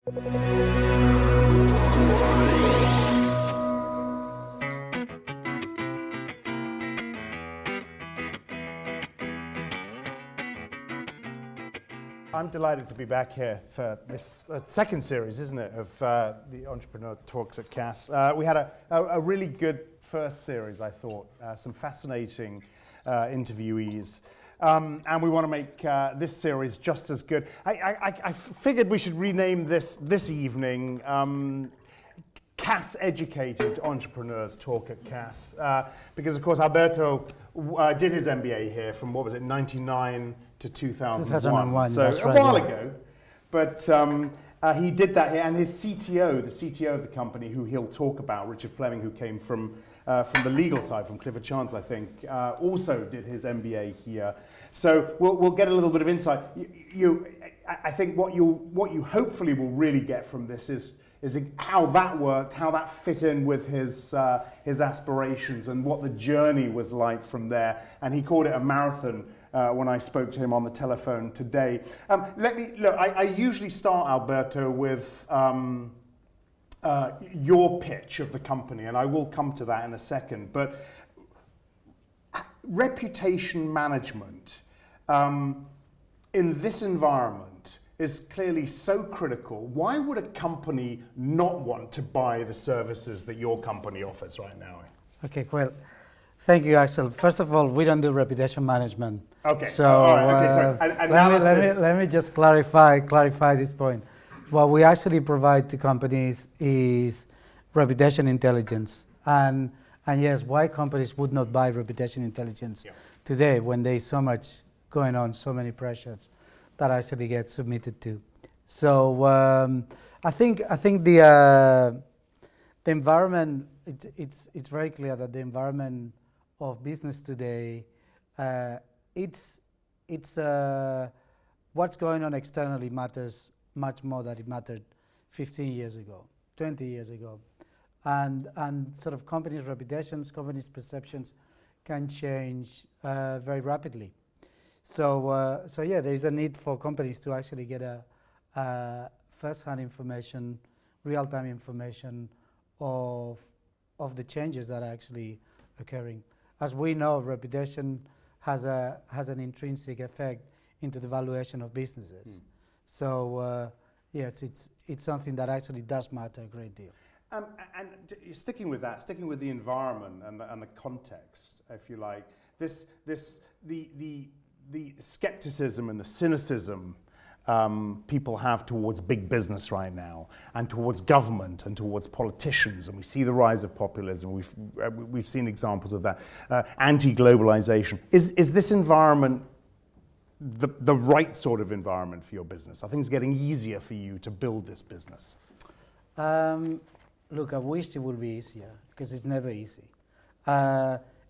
I'm delighted to be back here for this second series, isn't it, of the Entrepreneur Talks at CAS. We had a really good first series, I thought, some fascinating interviewees. And we want to make this series just as good. I figured we should rename this evening CAS Educated Entrepreneurs Talk at CAS, because of course Alberto did his MBA here from, what was it, 99 to 2001. So that's a while ago. But he did that here, and his CTO, the CTO of the company, who he'll talk about, Richard Fleming, who came from the legal side, from Clifford Chance, I think, also did his MBA here. So we'll get a little bit of insight. I think what you hopefully will really get from this is how that worked, how that fit in with his aspirations, and what the journey was like from there. And he called it a marathon when I spoke to him on the telephone today. I usually start, Alberto, with your pitch of the company, and I will come to that in a second. But reputation management in this environment is clearly so critical. Why would a company not want to buy the services that your company offers right now? Okay, well, thank you, Axel. First of all, we don't do reputation management. Okay. So all right. Okay, sorry. Let me just clarify this point. What we actually provide to companies is reputation intelligence, and yes, why companies would not buy reputation intelligence today when there's so much going on, so many pressures that actually get submitted to. So I think the environment, it's very clear that the environment of business today, it's what's going on externally matters much more than it mattered 15 years ago, 20 years ago. And sort of companies' reputations, companies' perceptions can change very rapidly. So yeah, there is a need for companies to actually get a first-hand information, real-time information of the changes that are actually occurring. As we know, reputation has an intrinsic effect into the valuation of businesses. So yes, it's something that actually does matter a great deal. And sticking with the environment and the context, if you like, the skepticism and the cynicism people have towards big business right now, and towards government, and towards politicians, and we see the rise of populism. We've seen examples of that. Anti-globalization. Is this environment the right sort of environment for your business? Are things getting easier for you to build this business? Look, I wish it would be easier, because it's never easy.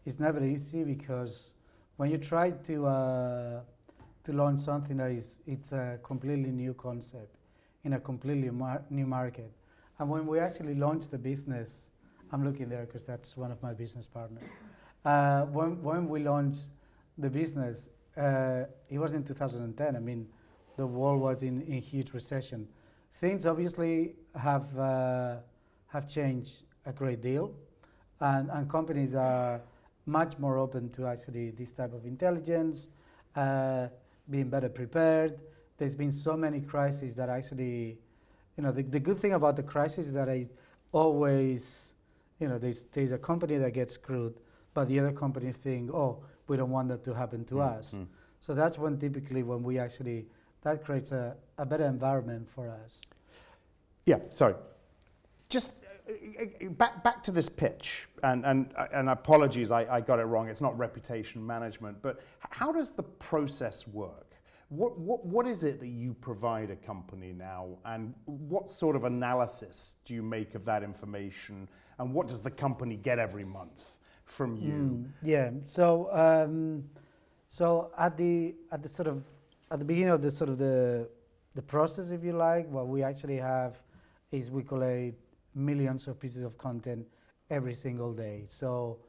It's never easy because when you try to launch something that it's a completely new concept in a completely new market, and when we actually launched the business, I'm looking there because that's one of my business partners. When we launched the business, it was in 2010. I mean, the world was in huge recession. Things obviously have changed a great deal, and companies are much more open to actually this type of intelligence, being better prepared. There's been so many crises that actually, the good thing about the crisis is that I always, there's a company that gets screwed, but the other companies think, oh, we don't want that to happen to us. So that's when typically when we actually, that creates a better environment for us. Yeah, sorry. Just back to this pitch, and apologies, I got it wrong. It's not reputation management, but how does the process work? What is it that you provide a company now, and what sort of analysis do you make of that information, and what does the company get every month from you? So at the beginning of the process, if you like, what we actually have is we collate millions of pieces of content every single day. So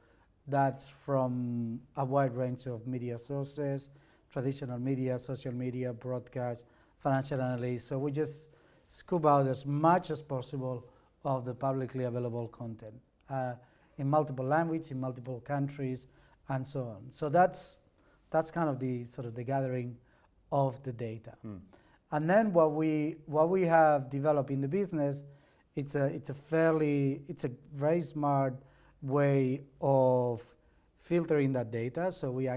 that's from a wide range of media sources, traditional media, social media, broadcast, financial analysts. So we just scoop out as much as possible of the publicly available content in multiple languages, in multiple countries, and so on. So that's kind of the sort of the gathering of the data. And then what we have developed in the business, it's a very smart way of filtering that data. So we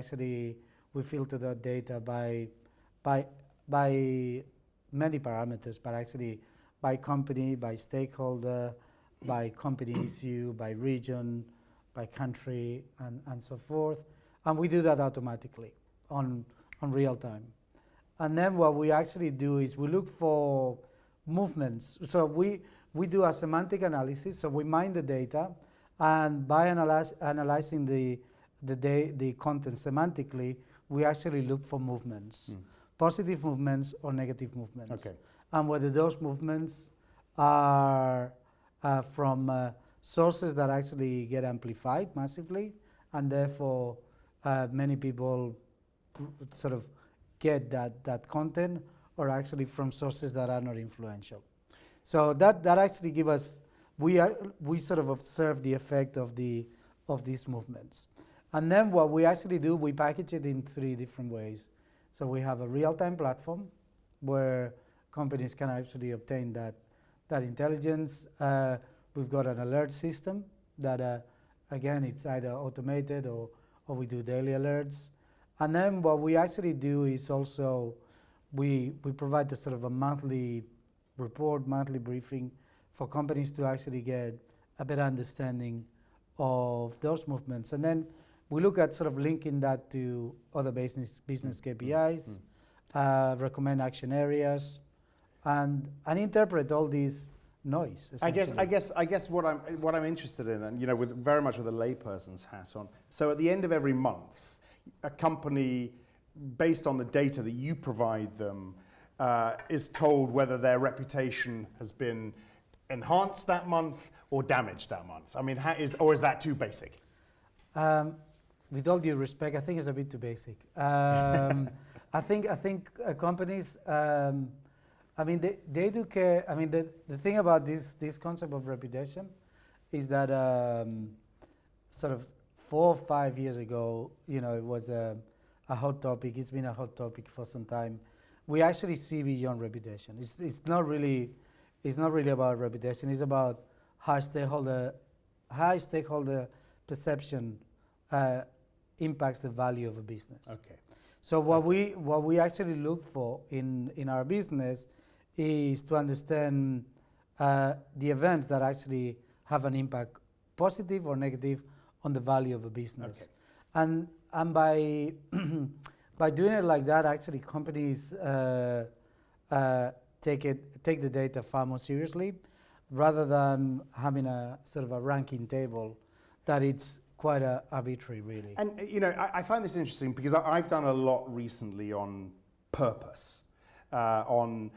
filter that data by many parameters, but actually by company, by stakeholder, by company issue, by region, by country, and so forth. And we do that automatically on real time. And then what we actually do is we look for movements. So we do a semantic analysis. So we mine the data, and by analyzing the content semantically, we actually look for movements, positive movements or negative movements. Okay. And whether those movements are from sources that actually get amplified massively, and therefore many people sort of get that content, or actually from sources that are not influential. So that actually give us, we sort of observe the effect of these movements. And then what we actually do, we package it in 3 different ways. So we have a real-time platform where companies can actually obtain that intelligence. We've got an alert system that, again, it's either automated or we do daily alerts. And then what we actually do is also we provide a sort of a monthly report, monthly briefing for companies to actually get a better understanding of those movements. And then we look at sort of linking that to other business KPIs, recommend action areas, and interpret all these noise. I guess what I'm interested in, and very much with a layperson's hat on. So at the end of every month, a company, based on the data that you provide them, is told whether their reputation has been enhanced that month or damaged that month. I mean, is that too basic? With all due respect, I think it's a bit too basic. I think companies. I mean, they do care. I mean, the thing about this concept of reputation is that sort of 4 or 5 years ago, it was a hot topic. It's been a hot topic for some time. We actually see beyond reputation. It's not really about reputation. It's about how stakeholder perception impacts the value of a business. Okay. So what we actually look for in our business is to understand the events that actually have an impact, positive or negative, on the value of a business. Okay. And by by doing it like that, actually companies take the data far more seriously, rather than having a sort of a ranking table that it's quite arbitrary, really. And I find this interesting because I've done a lot recently on purpose, on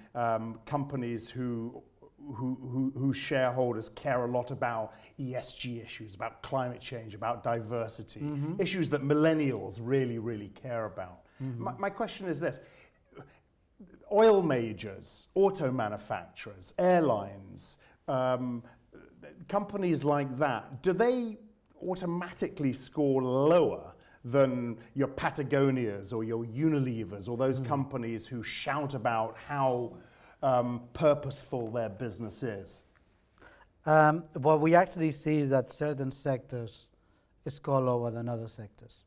companies whose shareholders care a lot about ESG issues, about climate change, about diversity, issues that millennials really, really care about. My question is this: oil majors, auto manufacturers, airlines, companies like that, do they automatically score lower than your Patagonias or your Unilevers or those companies who shout about how purposeful their business is? What we actually see is that certain sectors score lower than other sectors.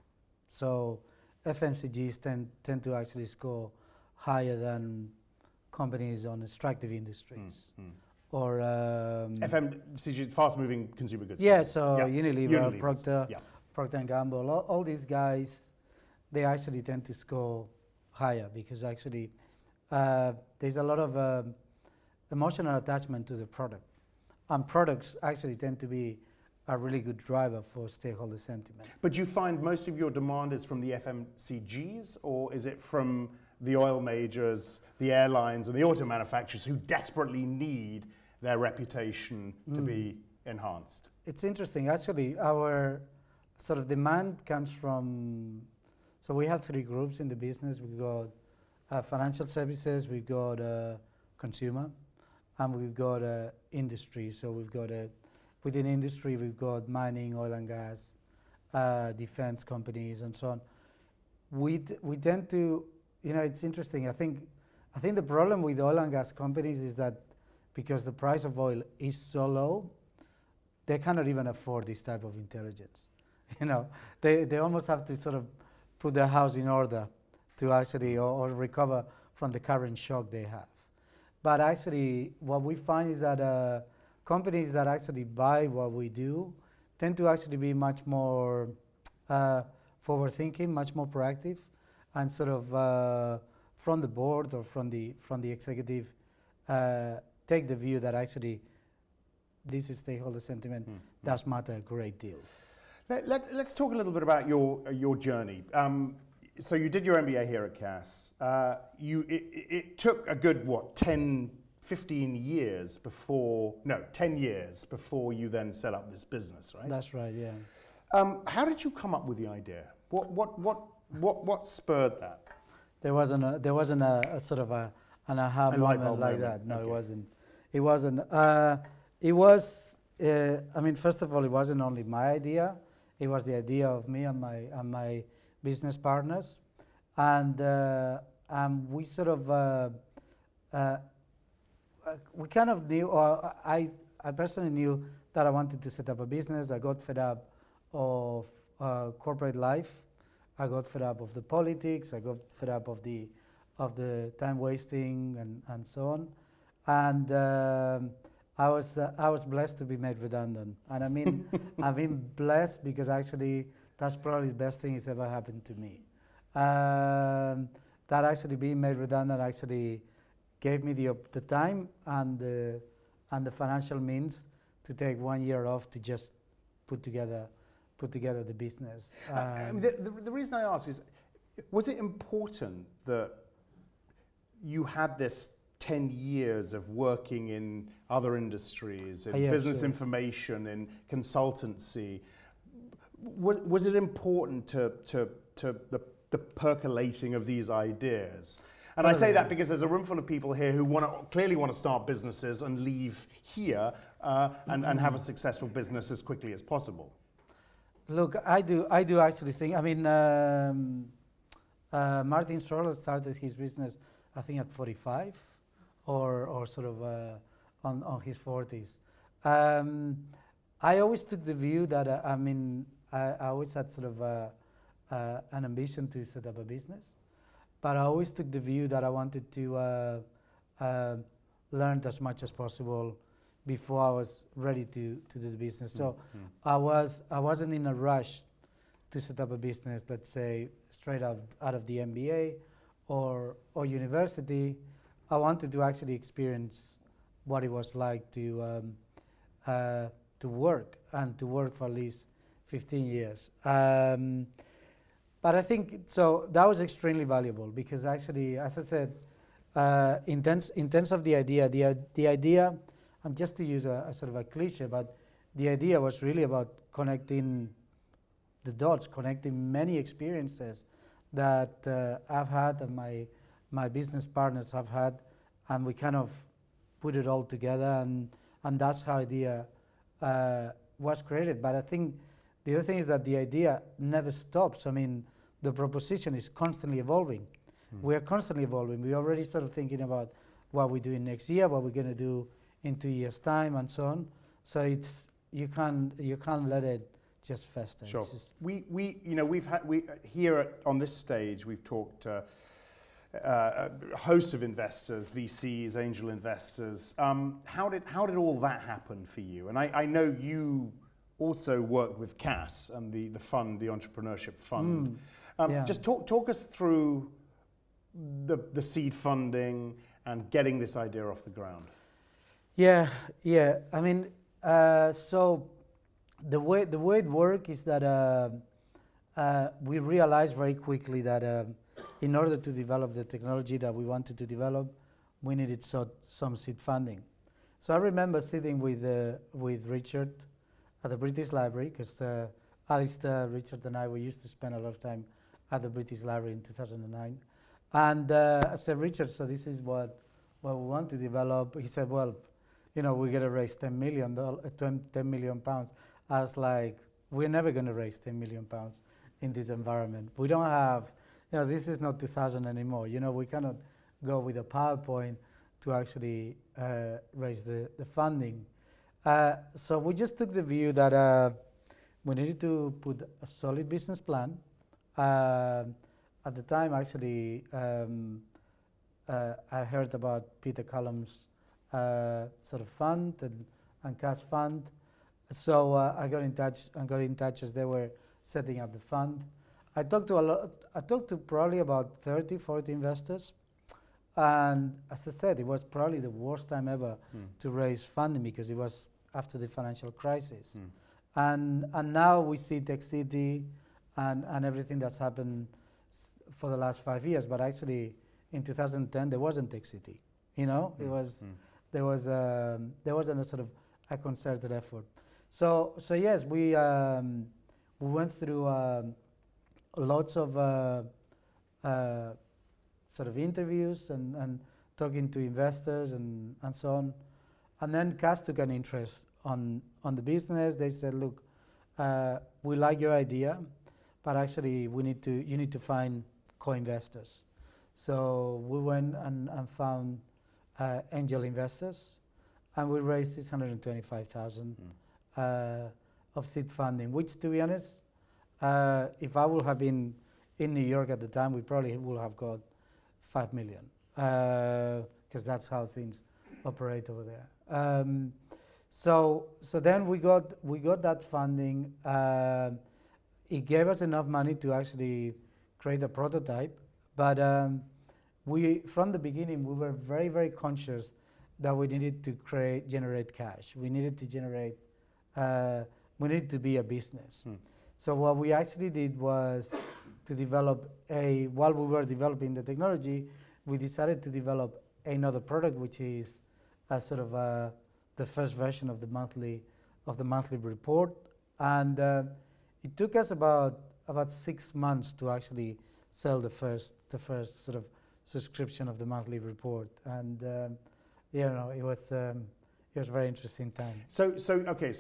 So FMCGs tend to actually score higher than companies on extractive industries. Or FMCG, fast-moving consumer goods. Yeah, so Unilever, Procter & Gamble, all these guys, they actually tend to score higher because actually there's a lot of emotional attachment to the product. And products actually tend to be a really good driver for stakeholder sentiment. But you find most of your demand is from the FMCGs, or is it from the oil majors, the airlines, and the auto manufacturers who desperately need their reputation to be enhanced? It's interesting. Actually, our sort of demand comes from, so we have 3 groups in the business. We've got financial services, we've got consumer, and we've got industry. So we've got within industry, we've got mining, oil and gas, defense companies, and so on. We tend to, it's interesting. I think the problem with oil and gas companies is that because the price of oil is so low, they cannot even afford this type of intelligence. They almost have to sort of put their house in order to actually or recover from the current shock they have. But actually, what we find is that companies that actually buy what we do tend to actually be much more forward-thinking, much more proactive, and sort of from the board or from the executive take the view that actually this is stakeholder sentiment does matter a great deal. Let's talk a little bit about your journey. So you did your MBA here at Cass. It took a good, 10, 15 years before, 10 years before you then set up this business, right? That's right, yeah. How did you come up with the idea? What spurred that? There wasn't a sort of an aha moment like that. No, okay. It wasn't. It was. I mean, first of all, it wasn't only my idea. It was the idea of me and my business partners, and we sort of we kind of knew, or I personally knew that I wanted to set up a business. I got fed up of corporate life. I got fed up of the politics. I got fed up of the time wasting and so on, and I was blessed to be made redundant. And I mean, I've been blessed because actually that's probably the best thing that's ever happened to me. That actually being made redundant actually gave me the time and the financial means to take 1 year off to just put together the business. The reason I ask is, was it important that you had this 10 years of working in other industries, in business information, in consultancy? Was it important to the percolating of these ideas? And I say that because there's a room full of people here who clearly want to start businesses and leave here and have a successful business as quickly as possible. Look, I do actually think. I mean, Martin Schroeder started his business, I think, at 45, or sort of on his 40s. I always took the view that I always had sort of an ambition to set up a business, but I always took the view that I wanted to learn as much as possible before I was ready to do the business. So I wasn't in a rush to set up a business, let's say, straight out of the MBA or university. I wanted to actually experience what it was like to work for at least 15 years. But I think so that was extremely valuable because actually, as I said, in terms of the idea, and just to use a sort of a cliche, but the idea was really about connecting the dots, connecting many experiences that I've had and my business partners have had, and we kind of put it all together, and that's how idea was created. But I think the other thing is that the idea never stops. I mean, the proposition is constantly evolving. We are constantly evolving. We're already sort of thinking about what we're doing next year, what we're going to do in 2 years' time, and so on. So it's you can't let it just fester. Sure. We've had here on this stage we've talked to a host of investors, VCs, angel investors. How did all that happen for you? And I know you also worked with Cass and the fund, the entrepreneurship fund. Just talk us through the seed funding and getting this idea off the ground. Yeah. I mean, so the way it works is that we realized very quickly that in order to develop the technology that we wanted to develop, we needed some seed funding. So I remember sitting with Richard at the British Library, because Alistair, Richard, and I used to spend a lot of time at the British Library in 2009. And I said, Richard, so this is what well, we want to develop. He said, well, we got to raise $10 million pounds. I was like, we're never going to raise 10 million pounds in this environment. We don't have, this is not 2000 anymore. We cannot go with a PowerPoint to actually raise the funding. So we just took the view that we needed to put a solid business plan. At the time, actually, I heard about Peter Callum's sort of fund and cash fund. So I got in touch as they were setting up the fund. I talked to probably about 30, 40 investors. And as I said, it was probably the worst time ever to raise funding because it was after the financial crisis. And now we see Tech City and everything that's happened for the last 5 years. But actually, in 2010, there wasn't Tech City. It was there wasn't a sort of a concerted effort. So yes, we went through lots of sort of interviews and talking to investors and so on. And then Cass took an interest on the business. They said, look, we like your idea, but actually you need to find co-investors. So we went and found angel investors, and we raised 625,000 of seed funding, which, to be honest, if I would have been in New York at the time, we probably would have got 5 million, because that's how things operate over there. So then we got that funding. It gave us enough money to actually create a prototype, but from the beginning we were very, very conscious that we needed to generate cash. We needed to generate. We needed to be a business. So what we actually did was to develop while we were developing the technology, we decided to develop another product, which is a sort of the first version of the monthly report. And it took us about 6 months to actually sell the first sort of subscription of the monthly report. And it was a very interesting time. So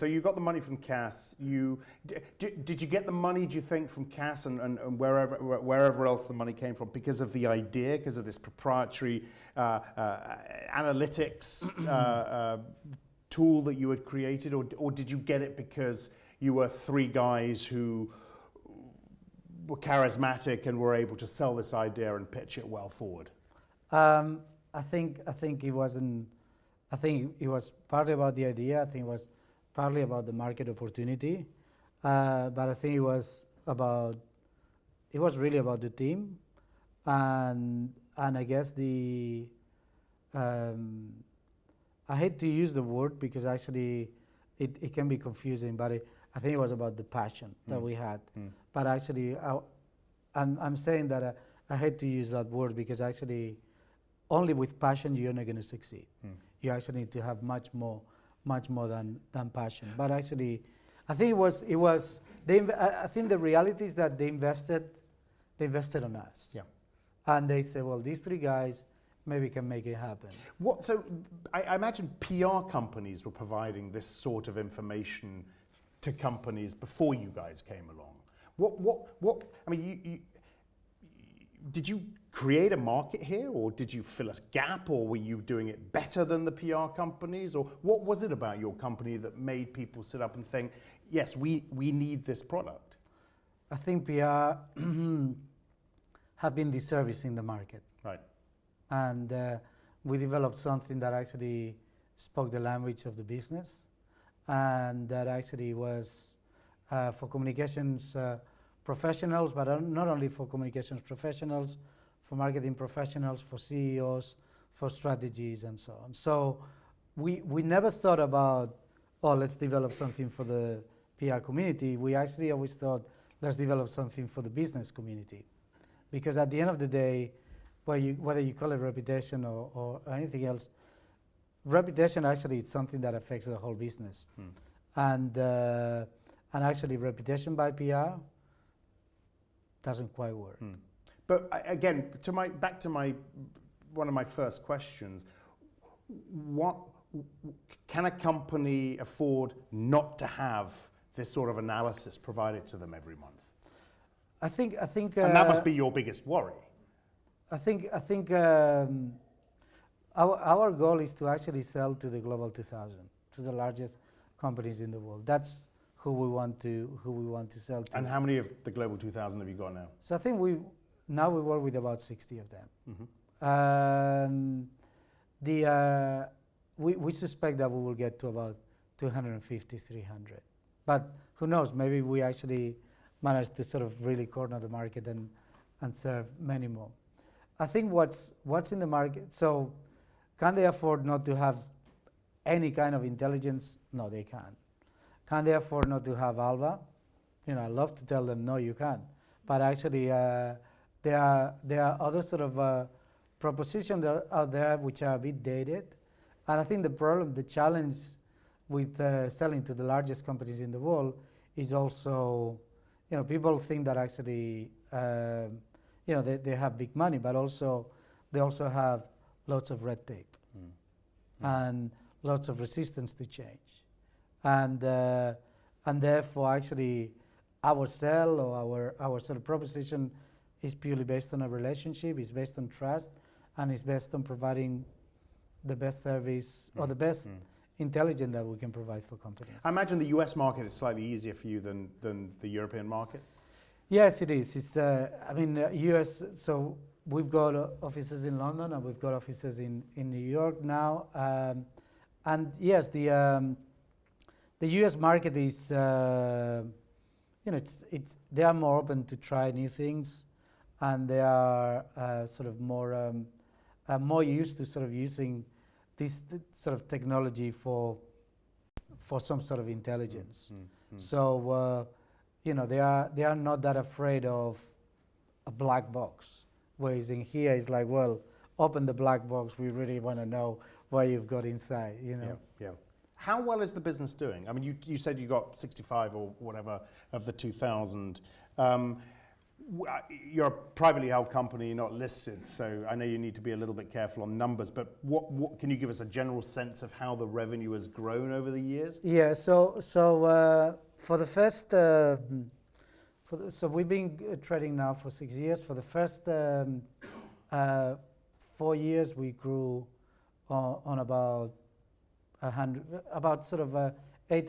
you got the money from Cass. Did you get the money, do you think, from Cass and wherever else the money came from because of the idea, because of this proprietary analytics tool that you had created, or did you get it because you were three guys who were charismatic and were able to sell this idea and pitch it well forward? I think it wasn't. I think it was partly about the idea. I think it was partly about the market opportunity, but I think it was really about the team, and I guess I hate to use the word because actually it can be confusing, but I think it was about the passion that we had. But actually, I'm saying that I hate to use that word because actually, only with passion you're not going to succeed. You actually need to have much more than passion. But actually, I think I think the reality is that they invested on us. Yeah. And they said, well, these three guys maybe can make it happen. So I imagine PR companies were providing this sort of information to companies before you guys came along. What I mean, did you create a market here, or did you fill a gap, or were you doing it better than the PR companies, or what was it about your company that made people sit up and think, yes, we need this product? I think PR have been disservicing the market. Right. And we developed something that actually spoke the language of the business, and that actually was for communications professionals, but not only for communications professionals, for marketing professionals, for CEOs, for strategies, and so on. So we never thought about, let's develop something for the PR community. We actually always thought, let's develop something for the business community. Because at the end of the day, whether you call it reputation or anything else, reputation actually is something that affects the whole business. And actually reputation by PR doesn't quite work. But again, back to one of my first questions, what can a company afford not to have this sort of analysis provided to them every month? I think, and that must be your biggest worry. I think our goal is to actually sell to the Global 2000, to the largest companies in the world. That's who we want to sell to. And how many of the Global 2000 have you got now? So I think we work with about 60 of them. We suspect that we will get to about 250, 300. But who knows? Maybe we actually manage to sort of really corner the market and serve many more. I think what's in the market. So, can they afford not to have any kind of intelligence? No, they can't. Can they afford not to have Alva? I love to tell them no, you can't. But actually, there are other sort of propositions out there which are a bit dated. And I think the challenge with selling to the largest companies in the world is also, people think that actually, they have big money, but they also have lots of red tape and lots of resistance to change. And therefore, actually, our sell or our sort of proposition is purely based on a relationship, is based on trust, and is based on providing the best service or the best intelligence that we can provide for companies. I imagine the US market is slightly easier for you than the European market? Yes, it is. It's, US, so we've got offices in London and we've got offices in New York now. And yes, the US market is, they are more open to try new things, and they are sort of more used to sort of using this sort of technology for some sort of intelligence. So, they are not that afraid of a black box. Whereas in here, it's like, well, open the black box. We really want to know what you've got inside. Yeah. How well is the business doing? I mean, you said you got 65 or whatever of the 2,000. You're a privately held company, you're not listed, so I know you need to be a little bit careful on numbers, but what can you give us a general sense of how the revenue has grown over the years? Yeah, so for the first, so we've been trading now for 6 years. For the first 4 years, we grew on about 80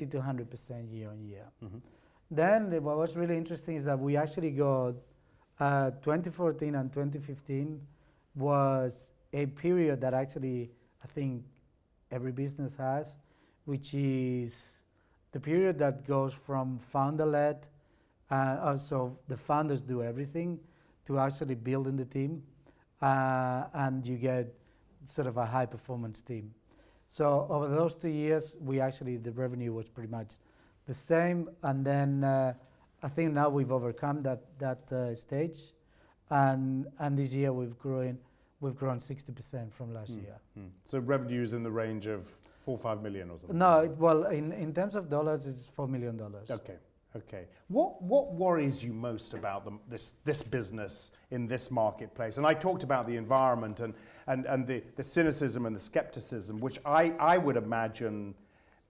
to 100% year on year. Then what was really interesting is that we actually got 2014 and 2015 was a period that actually I think every business has, which is the period that goes from founder-led, also the founders do everything, to actually building the team, and you get sort of a high-performance team. So over those 2 years, the revenue was pretty much the same, and then I think now we've overcome that stage, and this year we've grown 60% from last year. So revenue is in the range of 4 or 5 million or something? No, in terms of dollars, it's $4 million. Okay. What worries you most about this business in this marketplace? And I talked about the environment and the cynicism and the skepticism, which I would imagine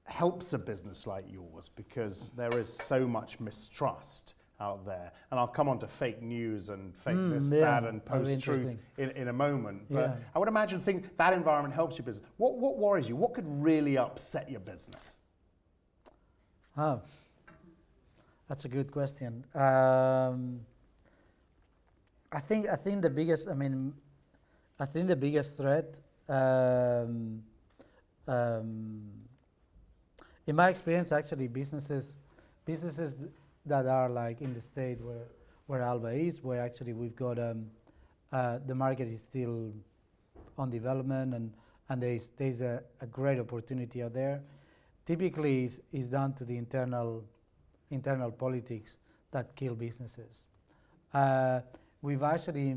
helps a business like yours, because there is so much mistrust out there. And I'll come on to fake news and fake that, and post-truth in a moment. But I would imagine that environment helps your business. What worries you? What could really upset your business? Oh, that's a good question. I think the biggest threat, in my experience, actually, businesses that are like in the state where Alva is, where actually we've got the market is still on development, and there's a great opportunity out there. Typically, is down to the internal politics that kill businesses. We've actually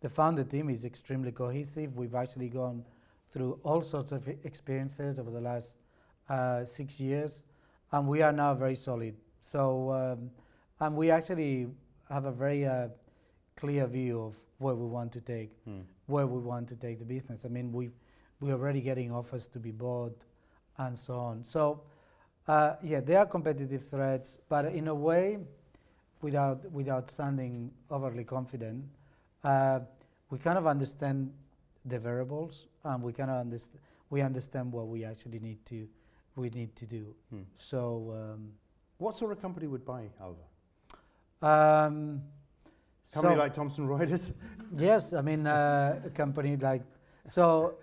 the founder team is extremely cohesive. We've actually gone through all sorts of experiences over the last 6 years, and we are now very solid. So, and we actually have a very clear view of where we want to take where we want to take the business. I mean, we're already getting offers to be bought and so on. So, yeah, there are competitive threats, but in a way, without sounding overly confident, we kind of understand the variables, and we understand what we actually need to do. So, what sort of company would buy Alva? Company like Thomson Reuters? Yes, I mean a company like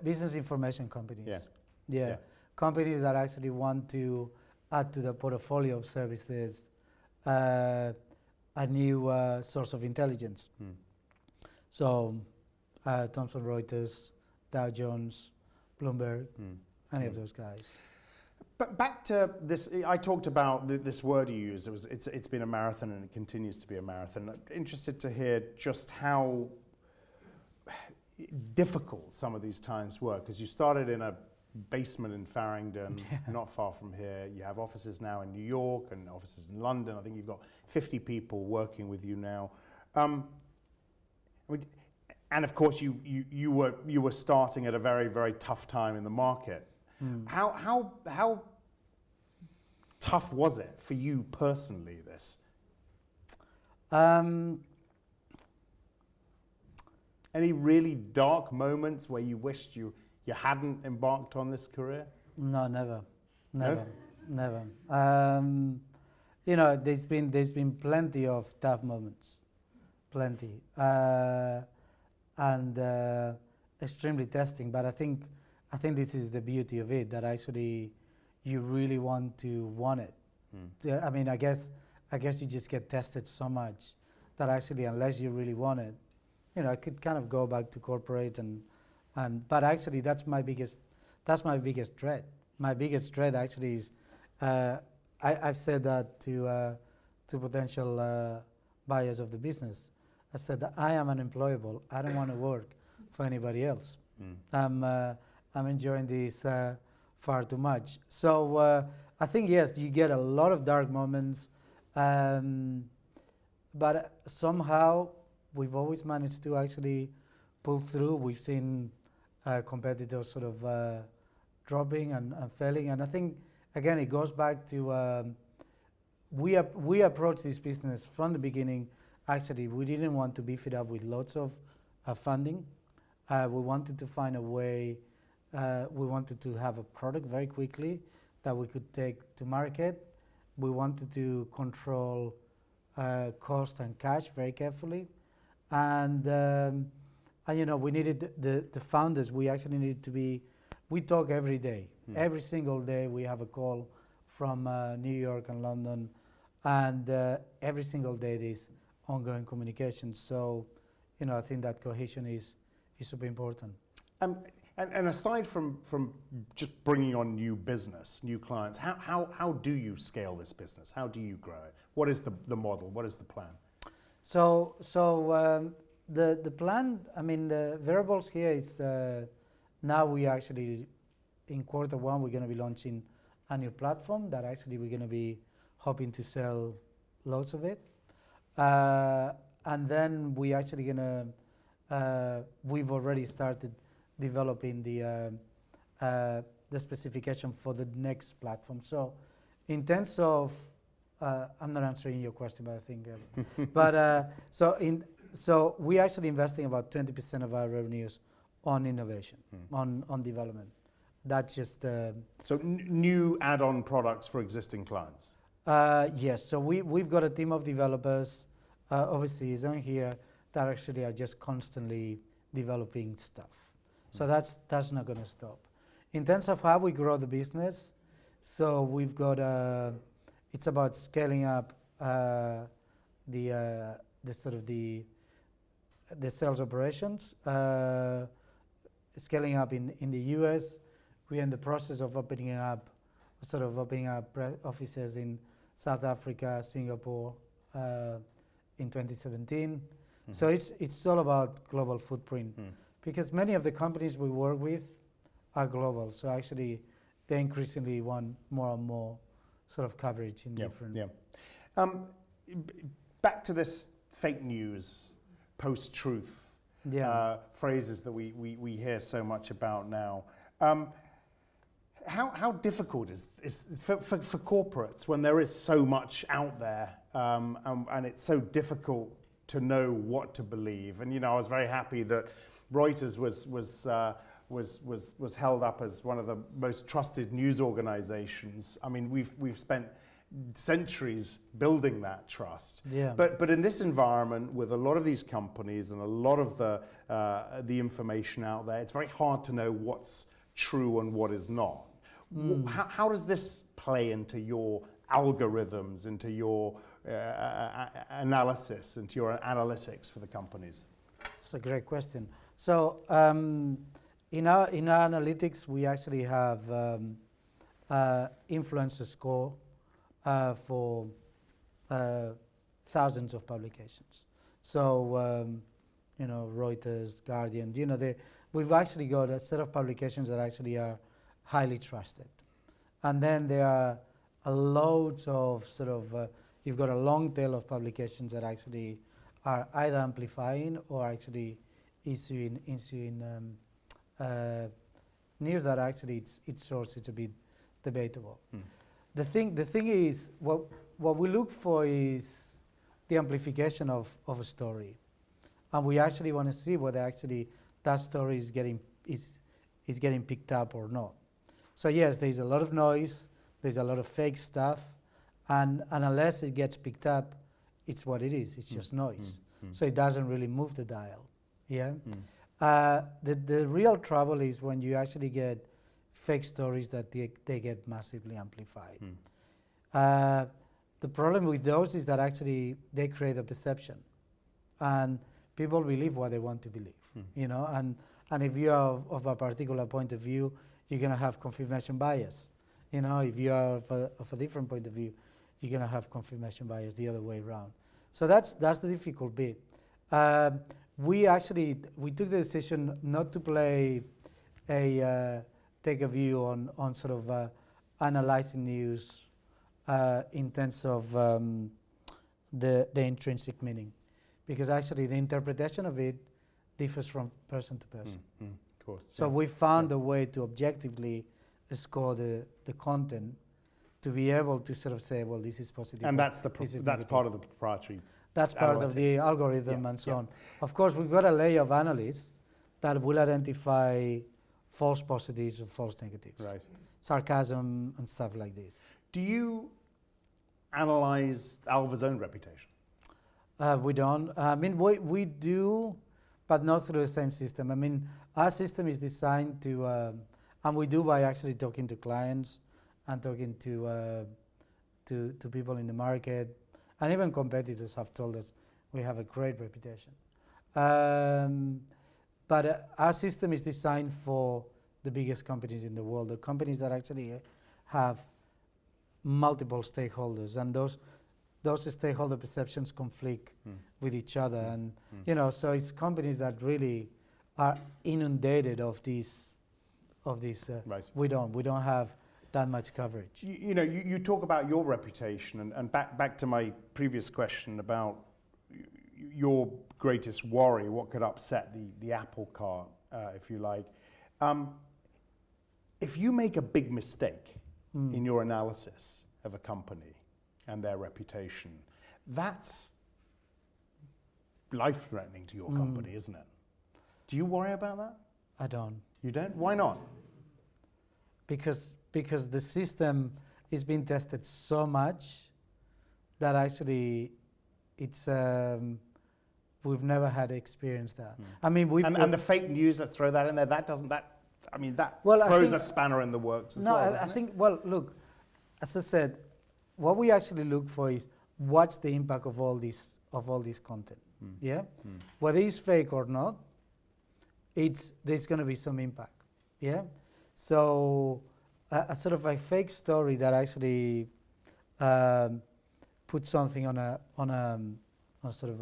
business information companies. Yeah. Companies that actually want to add to the portfolio of services a new source of intelligence. So Thomson Reuters, Dow Jones, Bloomberg, any of those guys. But back to this, I talked about this word you used. It's been a marathon, and it continues to be a marathon. I'm interested to hear just how difficult some of these times were, because you started in a basement in Farringdon, not far from here. You have offices now in New York and offices in London. I think you've got 50 people working with you now. And of course, you were starting at a very, very tough time in the market. How tough was it for you personally, this? Any really dark moments where you wished you hadn't embarked on this career? No, never. No? Never. There's been plenty of tough moments, plenty, and extremely testing. But I think this is the beauty of it, that actually you really want it. I mean, I guess you just get tested so much that actually, unless you really want it, I could kind of go back to corporate but actually that's my biggest dread. My biggest dread actually is I've said that to potential buyers of the business. I said that I am unemployable. I don't want to work for anybody else. I'm enjoying this far too much. So I think, yes, you get a lot of dark moments, but somehow we've always managed to actually pull through. We've seen competitors sort of dropping and failing, and I think, again, it goes back to we approached this business from the beginning. Actually, we didn't want to beef it up with lots of funding. We wanted to find a way. We wanted to have a product very quickly that we could take to market. We wanted to control cost and cash very carefully, and we needed the founders. We actually needed to be. We talk every day. Every single day we have a call from New York and London, and every single day there's ongoing communication. So, I think that cohesion is super important. And aside from just bringing on new business, new clients, how do you scale this business? How do you grow it? What is the model? What is the plan? So the plan, I mean, the variables here is now we actually, in quarter one, we're going to be launching a new platform that actually we're going to be hoping to sell loads of it. And then we actually going to, we've already started developing the specification for the next platform. So in terms of, I'm not answering your question, but I think, but so we're actually investing about 20% of our revenues on innovation, on development. That's just so new add-on products for existing clients. Yes. So we've got a team of developers overseas and here that actually are just constantly developing stuff. So that's not going to stop. In terms of how we grow the business, so we've got it's about scaling up the sales operations, scaling up in the US. We're in the process of opening up offices in South Africa, Singapore in 2017. So it's all about global footprint, because many of the companies we work with are global. So actually, they increasingly want more and more sort of coverage in different. Back to this fake news, post-truth. phrases that we hear so much about now. How difficult is for corporates when there is so much out there and it's so difficult to know what to believe? And I was very happy that Reuters was held up as one of the most trusted news organizations. I mean, we've spent centuries building that trust. Yeah. But in this environment, with a lot of these companies and a lot of the information out there, it's very hard to know what's true and what is not. How does this play into your algorithms, into your analysis, into your analytics for the companies? It's a great question. So in our analytics, we actually have influencer score for thousands of publications. So Reuters, Guardian, we've actually got a set of publications that actually are highly trusted. And then there are a load of you've got a long tail of publications that actually are either amplifying or actually issuing news that actually its source is a bit debatable. The thing is, what we look for is the amplification of a story, and we actually want to see whether actually that story is getting picked up or not. So yes, there's a lot of noise, there's a lot of fake stuff, and unless it gets picked up, it's what it is. It's just noise. So it doesn't really move the dial. Yeah. The real trouble is when you actually get fake stories that they get massively amplified. The problem with those is that actually they create a perception, and people believe what they want to believe. And if you are of a particular point of view, you're going to have confirmation bias. If you are of a different point of view, you're going to have confirmation bias the other way around. So that's the difficult bit. We took the decision not to take a view on sort of analyzing news in terms of the intrinsic meaning, because actually the interpretation of it differs from person to person. Of course. So we found a way to objectively score the content to be able to sort of say, well, this is positive. And that's part of the proprietary. That's part of the algorithm and so on. Of course, we've got a layer of analysts that will identify false positives or false negatives, right? Sarcasm and stuff like this. Do you analyze Alva's own reputation? We don't. I mean, we do, but not through the same system. I mean, our system is designed to, and we do by actually talking to clients and talking to people in the market, and even competitors have told us we have a great reputation. But our system is designed for the biggest companies in the world, the companies that actually have multiple stakeholders, and those stakeholder perceptions conflict with each other, and so it's companies that really are inundated of these. Right. We don't have that much coverage. You talk about your reputation, and back to my previous question about your greatest worry, what could upset the apple cart, if you like. If you make a big mistake in your analysis of a company and their reputation, that's life-threatening to your company, isn't it? Do you worry about that? I don't. You don't? Why not? Because the system is being tested so much that actually it's we've never had experience that. I mean, and the fake news. Let's throw that in there. That throws a spanner in the works as well. No, I think. Well, look, as I said, what we actually look for is what's the impact of all this content. Yeah, whether it's fake or not, there's going to be some impact. Yeah, so a sort of a fake story that actually puts something on a sort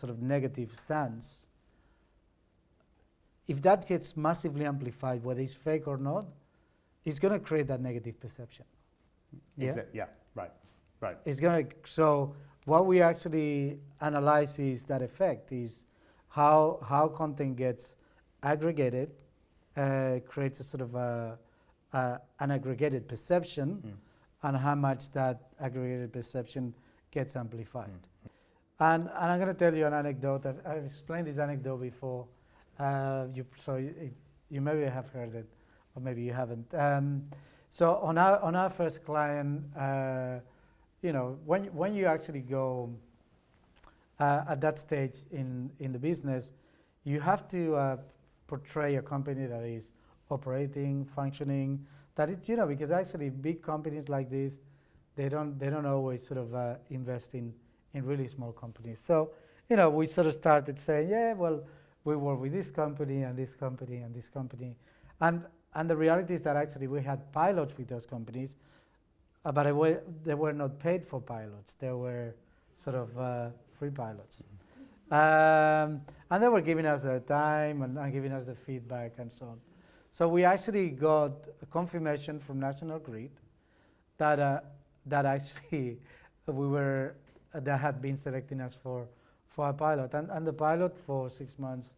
of negative stance. If that gets massively amplified, whether it's fake or not, it's going to create that negative perception. Yeah. Yeah. Right. Right. It's going to, so what we actually analyze is that effect, is how content gets aggregated, creates a sort of an aggregated perception, and how much that aggregated perception gets amplified. And I'm going to tell you an anecdote. I've explained this anecdote before, you maybe have heard it, or maybe you haven't. So on our first client, when you actually go at that stage in the business, you have to portray a company that is operating, functioning, that it, because actually big companies like this, they don't always sort of invest in really small companies. So, we sort of started saying, yeah, well, we work with this company and this company and this company. And the reality is that actually we had pilots with those companies, but they were not paid for pilots. They were sort of free pilots. And they were giving us their time and giving us the feedback and so on. So we actually got a confirmation from National Grid that actually they had been selecting us for a pilot. And the pilot for 6 months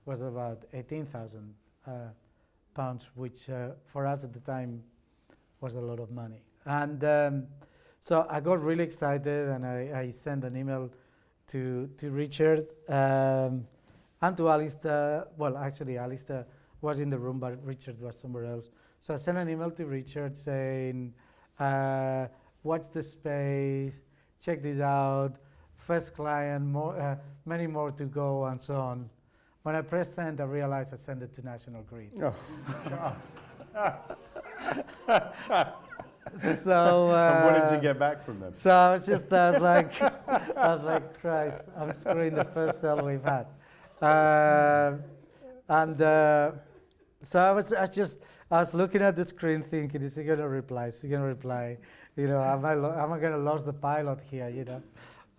was about £18,000, which for us at the time was a lot of money. And so I got really excited, and I sent an email to Richard and to Alistair. Well, actually, Alistair was in the room, but Richard was somewhere else. So I sent an email to Richard saying, watch the space, check this out, first client, many more to go, and so on. When I pressed send, I realized I sent it to National Grid. Oh. So and what did you get back from them? So I was like, Christ, I'm screwing the first sale we've had. So I was looking at the screen thinking, is he going to reply? Is he going to reply? Am I going to lose the pilot here?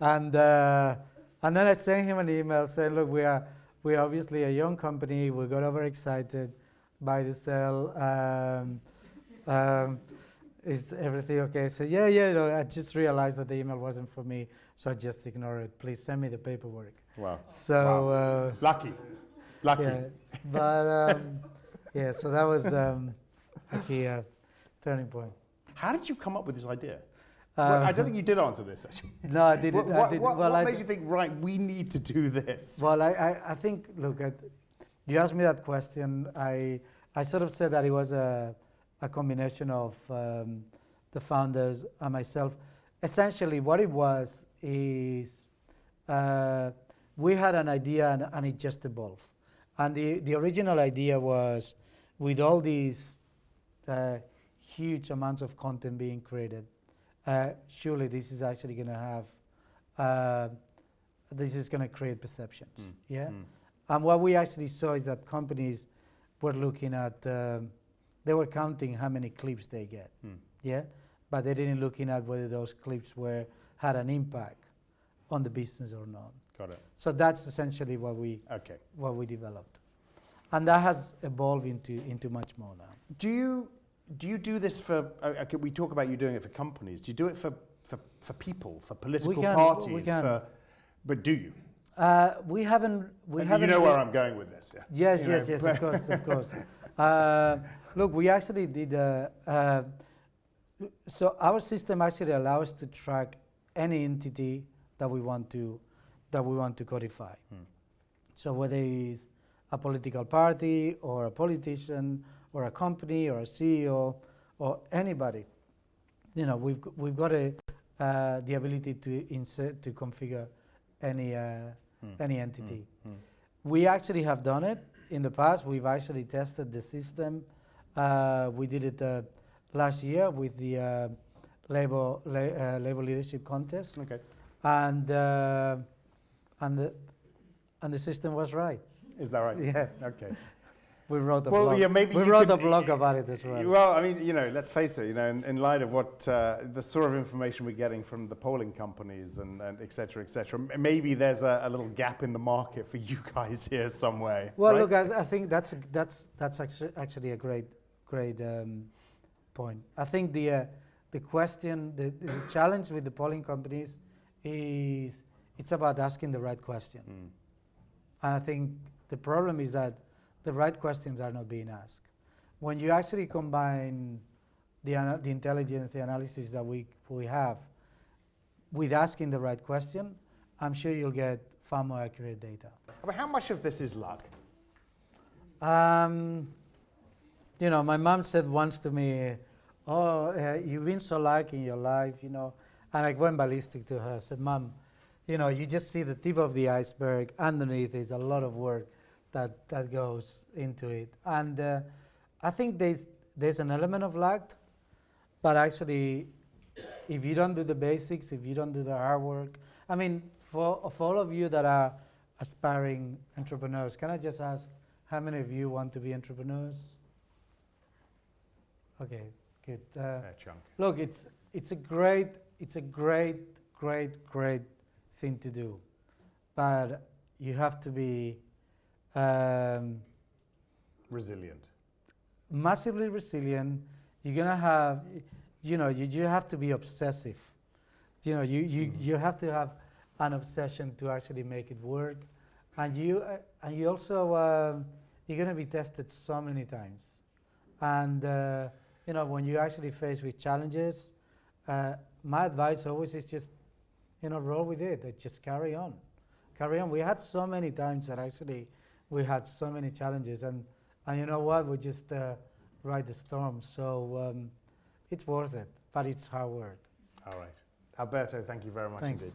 And then I sent him an email saying, look, we're obviously a young company. We got overexcited by the sale. Is everything okay? So yeah, I just realized that the email wasn't for me, so I just ignored it. Please send me the paperwork. Wow. So wow. Lucky. Yeah, but so that was a key turning point. How did you come up with this idea? I don't think you did answer this, actually. No, I didn't. What made you think, right, we need to do this? Well, I think, look, you asked me that question. I sort of said that it was a combination of the founders and myself. Essentially, what it was is we had an idea and it just evolved. And the original idea was, with all these huge amounts of content being created, surely this is actually going to have, this is going to create perceptions. And what we actually saw is that companies were looking at, they were counting how many clips they get, but they didn't looking at whether those clips had an impact on the business or not. Got it. So that's essentially what we developed, and that has evolved into much more now. Do you do this for? We talk about you doing it for companies. Do you do it for people, for political parties? But do you? We haven't. You know where I'm going with this, yeah? Yes, of course. Look, we actually did. So our system actually allows us to track any entity that we want to codify. So whether it's a political party or a politician or a company or a CEO or anybody, we've got the ability to configure any entity. We actually have done it in the past. We've actually tested the system. We did it last year with the labor leadership contest. Okay. And the system was right. Is that right? Yeah. Okay. We wrote a blog. Yeah, maybe we wrote a blog about it as well. Well, I mean, let's face it. In light of what the sort of information we're getting from the polling companies and et cetera, maybe there's a little gap in the market for you guys here some way. Well, right? look, I think that's actually a great point. I think the the question, the challenge with the polling companies is it's about asking the right question. And I think the problem is that the right questions are not being asked. When you actually combine the intelligence, the analysis that we have with asking the right question, I'm sure you'll get far more accurate data. I mean, how much of this is luck? You know, my mom said once to me, you've been so lucky in your life, you know, and I went ballistic to her. I said, Mom, you know, you just see the tip of the iceberg. Underneath is a lot of work that goes into it. And I think there's an element of luck, but actually, if you don't do the basics, if you don't do the hard work, I mean, for all of you that are aspiring entrepreneurs, can I just ask how many of you want to be entrepreneurs? Okay, good. Fair chunk. Look, it's a great thing to do, but you have to be resilient. Massively resilient. You're gonna have, you know, you have to be obsessive. You know, you have to have an obsession to actually make it work, and you also you're gonna be tested so many times, and you know, when you're actually faced with challenges, my advice always is just, you know, roll with it. Just carry on. We had so many times that actually we had so many challenges, and you know what? We just ride the storm. So it's worth it, but it's hard work. All right, Alberto, thank you very much Thanks. indeed.